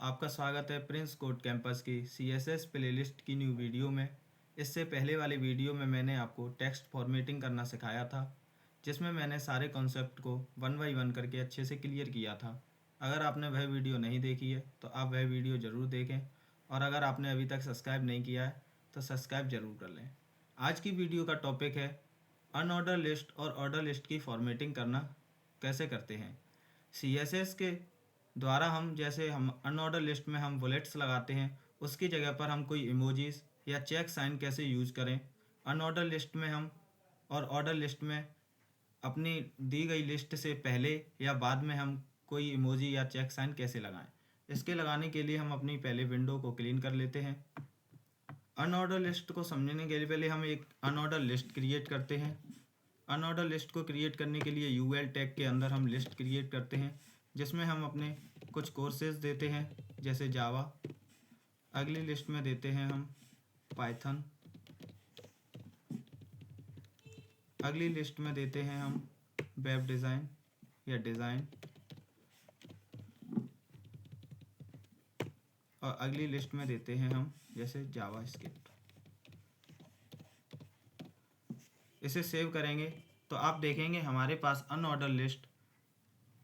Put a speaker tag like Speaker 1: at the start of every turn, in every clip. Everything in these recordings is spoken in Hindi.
Speaker 1: आपका स्वागत है प्रिंस कोड कैंपस की CSS प्लेलिस्ट की न्यू वीडियो में। इससे पहले वाली वीडियो में मैंने आपको टेक्स्ट फॉर्मेटिंग करना सिखाया था, जिसमें मैंने सारे कॉन्सेप्ट को वन बाई वन करके अच्छे से क्लियर किया था। अगर आपने वह वीडियो नहीं देखी है तो आप वह वीडियो ज़रूर देखें, और अगर आपने अभी तक सब्सक्राइब नहीं किया है तो सब्सक्राइब ज़रूर कर लें। आज की वीडियो का टॉपिक है अनऑर्डर लिस्ट और ऑर्डर लिस्ट की फॉर्मेटिंग करना कैसे करते हैं। CSS के द्वारा हम अनऑर्डर लिस्ट में हम बुलेट्स लगाते हैं, उसकी जगह पर हम कोई इमोजीज या चेक साइन कैसे यूज़ करें अनऑर्डर लिस्ट में हम, और ऑर्डर लिस्ट में अपनी दी गई लिस्ट से पहले या बाद में हम कोई इमोजी या चेक साइन कैसे लगाएं। इसके लगाने के लिए हम अपनी पहले विंडो को क्लीन कर लेते हैं। अनऑर्डर लिस्ट को समझने के लिए पहले हम एक अनऑर्डर लिस्ट क्रिएट करते हैं। अनऑर्डर लिस्ट को क्रिएट करने के लिए UL टैग के अंदर हम लिस्ट क्रिएट करते हैं, जिसमें हम अपने कुछ कोर्सेज देते हैं जैसे जावा। अगली लिस्ट में देते हैं हम पाइथन। अगली लिस्ट में देते हैं हम वेब डिज़ाइन या डिज़ाइन, और अगली लिस्ट में देते हैं हम जैसे जावा स्क्रिप्ट। इसे सेव करेंगे तो आप देखेंगे हमारे पास अनऑर्डर लिस्ट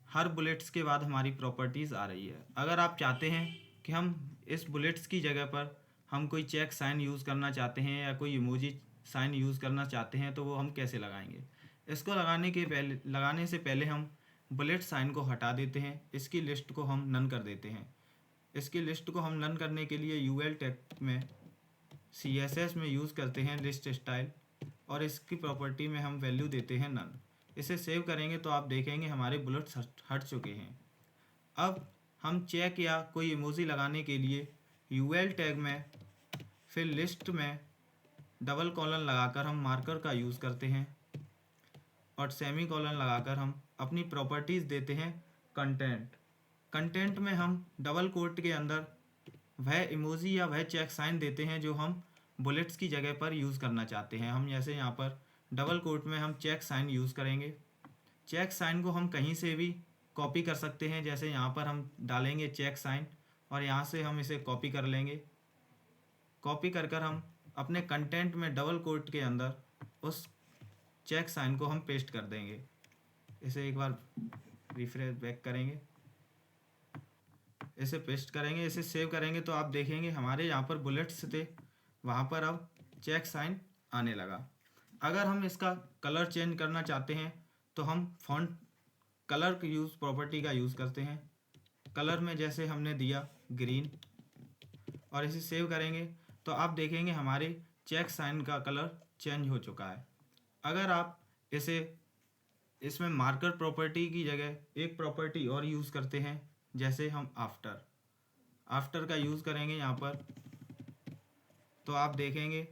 Speaker 1: हर बुलेट्स के बाद हमारी प्रॉपर्टीज़ आ रही है। अगर आप चाहते हैं कि हम इस बुलेट्स की जगह पर हम कोई चेक साइन यूज़ करना चाहते हैं या कोई इमोजी साइन यूज़ करना चाहते हैं तो वो हम कैसे लगाएंगे। इसको लगाने से पहले हम बुलेट साइन को हटा देते हैं। इसकी लिस्ट को हम नन कर देते हैं। इसकी लिस्ट को हम नन करने के लिए UL टैग में CSS में यूज़ करते हैं लिस्ट स्टाइल, और इसकी प्रॉपर्टी में हम वैल्यू देते हैं नन। इसे सेव करेंगे तो आप देखेंगे हमारे बुलेट्स हट चुके हैं। अब हम चेक या कोई इमोजी लगाने के लिए UL टैग में फिर लिस्ट में डबल कॉलन लगाकर हम मार्कर का यूज़ करते हैं, और सेमी कॉलन लगाकर हम अपनी प्रॉपर्टीज़ देते हैं कंटेंट। कंटेंट में हम डबल कोट के अंदर वह इमोजी या वह चेक साइन देते हैं जो हम बुलेट्स की जगह पर यूज़ करना चाहते हैं। हम जैसे यहाँ पर डबल कोट में हम चेक साइन यूज़ करेंगे। चेक साइन को हम कहीं से भी कॉपी कर सकते हैं, जैसे यहाँ पर हम डालेंगे चेक साइन और यहाँ से हम इसे कॉपी कर लेंगे। कॉपी कर कर हम अपने कंटेंट में डबल कोट के अंदर उस चेक साइन को हम पेस्ट कर देंगे। इसे एक बार रिफ्रेश बैक करेंगे, इसे पेस्ट करेंगे, इसे सेव करेंगे तो आप देखेंगे हमारे यहाँ पर बुलेट्स थे, वहाँ पर अब चेक साइन आने लगा। अगर हम इसका कलर चेंज करना चाहते हैं तो हम फॉन्ट कलर प्रॉपर्टी का यूज़ करते हैं। कलर में जैसे हमने दिया ग्रीन, और इसे सेव करेंगे तो आप देखेंगे हमारे चेक साइन का कलर चेंज हो चुका है। अगर आप इसमें मार्कर प्रॉपर्टी की जगह एक प्रॉपर्टी और यूज़ करते हैं, जैसे हम आफ्टर का यूज़ करेंगे यहाँ पर, तो आप देखेंगे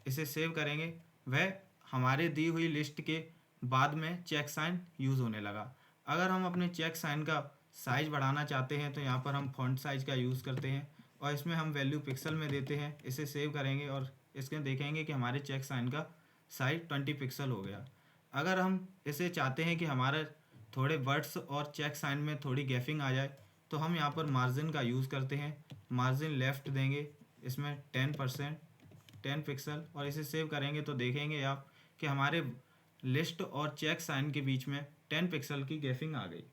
Speaker 1: इसे सेव करेंगे वह हमारे दी हुई लिस्ट के बाद में चेक साइन यूज़ होने लगा। अगर हम अपने चेक साइन का साइज़ बढ़ाना चाहते हैं तो यहाँ पर हम फॉन्ट साइज़ का यूज़ करते हैं, और इसमें हम वैल्यू पिक्सल में देते हैं। इसे सेव करेंगे और इसमें देखेंगे कि हमारे चेक साइन का साइज 20 पिक्सल हो गया। अगर हम इसे चाहते हैं कि हमारे थोड़े वर्ड्स और चेक साइन में थोड़ी गैपिंग आ जाए तो हम यहाँ पर मार्जिन का यूज़ करते हैं। मार्जिन लेफ़्ट देंगे इसमें 10 पिक्सल, और इसे सेव करेंगे तो देखेंगे आप कि हमारे लिस्ट और चेक साइन के बीच में 10 पिक्सल की गैपिंग आ गई।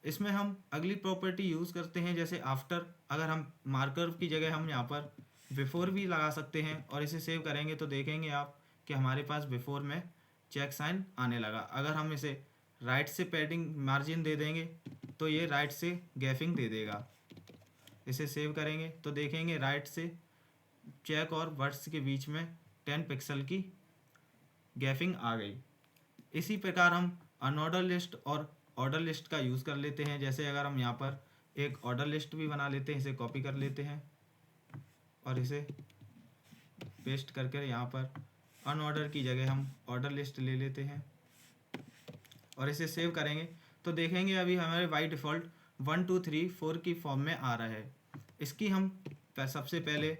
Speaker 1: इसमें हम अगली प्रॉपर्टी यूज़ करते हैं जैसे आफ्टर। अगर हम मार्कर की जगह हम यहाँ पर बिफोर भी लगा सकते हैं, और इसे सेव करेंगे तो देखेंगे आप कि हमारे पास बिफोर में चेक साइन आने लगा। अगर हम इसे राइट से पैडिंग मार्जिन दे देंगे तो ये राइट से गैपिंग दे देगा। इसे सेव करेंगे तो देखेंगे राइट से चेक और वर्ड्स के बीच में 10 पिक्सल की गैपिंग आ गई। इसी प्रकार हम अनऑर्डर लिस्ट और ऑर्डर लिस्ट का यूज़ कर लेते हैं। जैसे अगर हम यहाँ पर एक ऑर्डर लिस्ट भी बना लेते हैं, इसे कॉपी कर लेते हैं और इसे पेस्ट करके यहाँ पर अनऑर्डर की जगह हम ऑर्डर लिस्ट ले लेते हैं और इसे सेव करेंगे तो देखेंगे अभी हमारे बाई डिफ़ॉल्ट 1 2 3 4 की फॉर्म में आ रहा है। इसकी हम सबसे पहले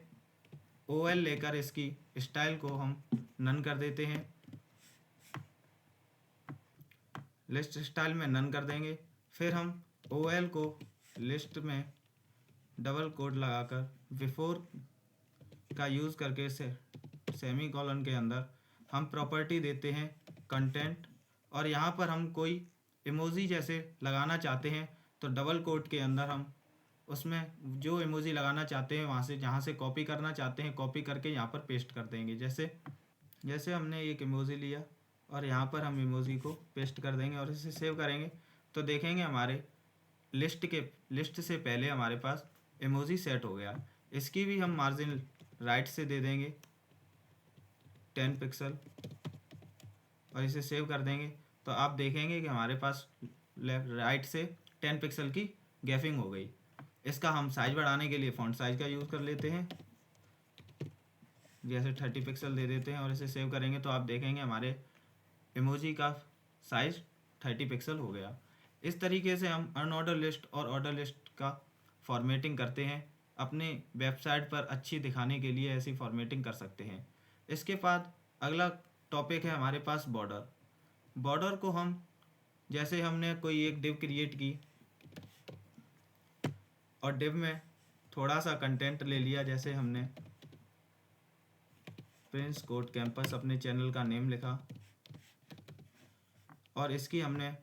Speaker 1: OL लेकर इसकी स्टाइल को हम नन कर देते हैं। लिस्ट स्टाइल में नन कर देंगे। फिर हम OL को लिस्ट में डबल कोट लगाकर बिफोर का यूज़ करके सेमी कॉलन के अंदर हम प्रॉपर्टी देते हैं कंटेंट, और यहाँ पर हम कोई इमोजी जैसे लगाना चाहते हैं तो डबल कोट के अंदर हम उसमें जो इमोजी लगाना चाहते हैं वहाँ से जहाँ से कॉपी करना चाहते हैं कॉपी करके यहाँ पर पेस्ट कर देंगे। जैसे हमने एक इमोजी लिया और यहाँ पर हम इमोजी को पेस्ट कर देंगे और इसे सेव करेंगे तो देखेंगे हमारे लिस्ट से पहले हमारे पास इमोजी सेट हो गया। इसकी भी हम मार्जिन राइट से दे देंगे 10 पिक्सल और इसे सेव कर देंगे तो आप देखेंगे कि हमारे पास लेफ्ट राइट से 10 पिक्सल की गैपिंग हो गई। इसका हम साइज बढ़ाने के लिए फॉन्ट साइज का यूज़ कर लेते हैं, जैसे 30 पिक्सल दे देते हैं और इसे सेव करेंगे तो आप देखेंगे हमारे इमोजी का साइज 30 पिक्सल हो गया। इस तरीके से हम अनऑर्डर लिस्ट और ऑर्डर लिस्ट का फॉर्मेटिंग करते हैं, अपने वेबसाइट पर अच्छी दिखाने के लिए ऐसी फॉर्मेटिंग कर सकते हैं। इसके बाद अगला टॉपिक है हमारे पास बॉर्डर को हम जैसे हमने कोई एक डिव क्रिएट की और डिव में थोड़ा सा कंटेंट ले लिया, जैसे हमने प्रिंस कोड कैंपस अपने चैनल का नेम लिखा और इसकी हमने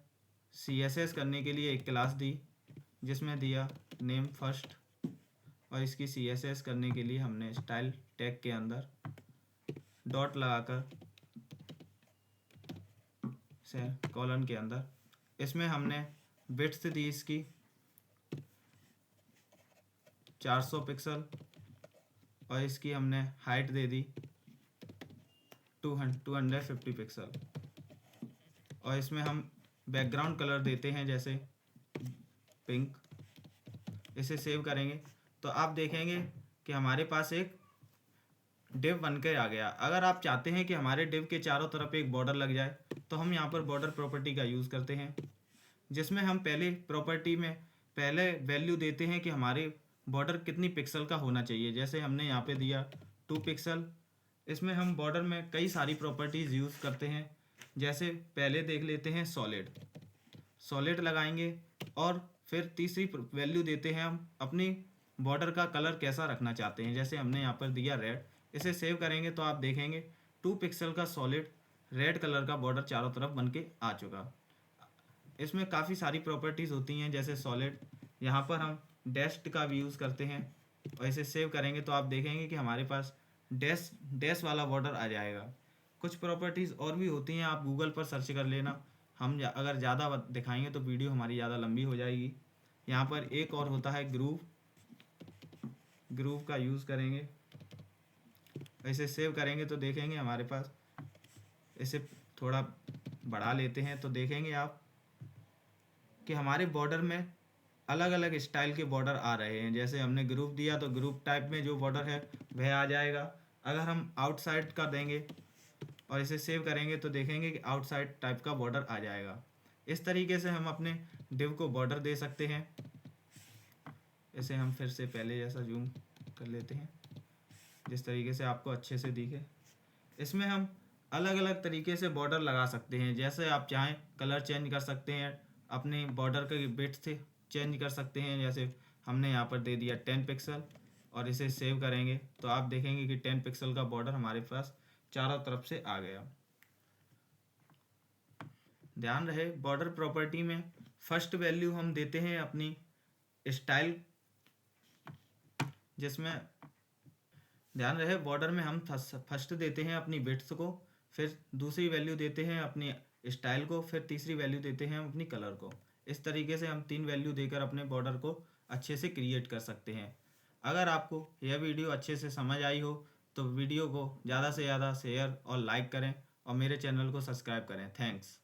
Speaker 1: CSS करने के लिए एक क्लास दी जिसमें दिया नेम फर्स्ट, और इसकी CSS करने के लिए हमने स्टाइल टैग के अंदर डॉट लगाकर कॉलन के अंदर इसमें हमने विड्थ दी इसकी 400 पिक्सल और इसकी हमने हाइट दे दी 250 पिक्सल, और इसमें हम बैकग्राउंड कलर देते हैं जैसे पिंक। इसे सेव करेंगे तो आप देखेंगे कि हमारे पास एक डिव बनकर आ गया। अगर आप चाहते हैं कि हमारे डिव के चारों तरफ एक बॉर्डर लग जाए तो हम यहाँ पर बॉर्डर प्रॉपर्टी का यूज़ करते हैं, जिसमें हम पहले प्रॉपर्टी में पहले वैल्यू देते हैं कि हमारे बॉर्डर कितनी पिक्सल का होना चाहिए। जैसे हमने यहाँ पे दिया 2 पिक्सल। इसमें हम बॉर्डर में कई सारी प्रॉपर्टीज़ यूज़ करते हैं, जैसे पहले देख लेते हैं सॉलिड लगाएंगे और फिर तीसरी वैल्यू देते हैं हम अपनी बॉर्डर का कलर कैसा रखना चाहते हैं, जैसे हमने यहाँ पर दिया रेड। इसे सेव करेंगे तो आप देखेंगे 2 पिक्सल का सॉलिड रेड कलर का बॉर्डर चारों तरफ बन के आ चुका। इसमें काफ़ी सारी प्रॉपर्टीज़ होती हैं जैसे सॉलिड, यहाँ पर हम डैश्ड का भी यूज़ करते हैं और इसे सेव करेंगे तो आप देखेंगे कि हमारे पास डैश वाला बॉर्डर आ जाएगा। कुछ प्रॉपर्टीज़ और भी होती हैं, आप गूगल पर सर्च कर लेना। हम अगर ज़्यादा दिखाएंगे तो वीडियो हमारी ज़्यादा लंबी हो जाएगी। यहाँ पर एक और होता है ग्रूव का यूज़ करेंगे, इसे सेव करेंगे तो देखेंगे हमारे पास, इसे थोड़ा बढ़ा लेते हैं तो देखेंगे आप कि हमारे बॉर्डर में अलग अलग स्टाइल के बॉर्डर आ रहे हैं। जैसे हमने ग्रुप दिया तो ग्रुप टाइप में जो बॉर्डर है वह आ जाएगा। अगर हम आउटसाइड का देंगे और इसे सेव करेंगे तो देखेंगे कि आउटसाइड टाइप का बॉर्डर आ जाएगा। इस तरीके से हम अपने डिव को बॉर्डर दे सकते हैं। इसे हम फिर से पहले जैसा जूम कर लेते हैं जिस तरीके से आपको अच्छे से दिखे। इसमें हम अलग अलग तरीके से बॉर्डर लगा सकते हैं, जैसे आप चाहें कलर चेंज कर सकते हैं, अपने बॉर्डर के विड्थ चेंज कर सकते हैं। जैसे हमने यहाँ पर दे दिया 10 पिक्सल और इसे सेव करेंगे तो आप देखेंगे कि 10 पिक्सल का बॉर्डर हमारे पास चारों तरफ से आ गया। ध्यान रहे बॉर्डर प्रॉपर्टी में फर्स्ट वैल्यू हम देते हैं अपनी स्टाइल, जिसमें ध्यान रहे बॉर्डर में हम फर्स्ट देते हैं अपनी विड्थ को, फिर दूसरी वैल्यू देते हैं अपनी स्टाइल को, फिर तीसरी वैल्यू देते हैं अपनी कलर को। इस तरीके से हम 3 वैल्यू देकर अपने बॉर्डर को अच्छे से क्रिएट कर सकते हैं। अगर आपको यह वीडियो अच्छे से समझ आई हो तो वीडियो को ज़्यादा से ज़्यादा शेयर और लाइक करें और मेरे चैनल को सब्सक्राइब करें। थैंक्स।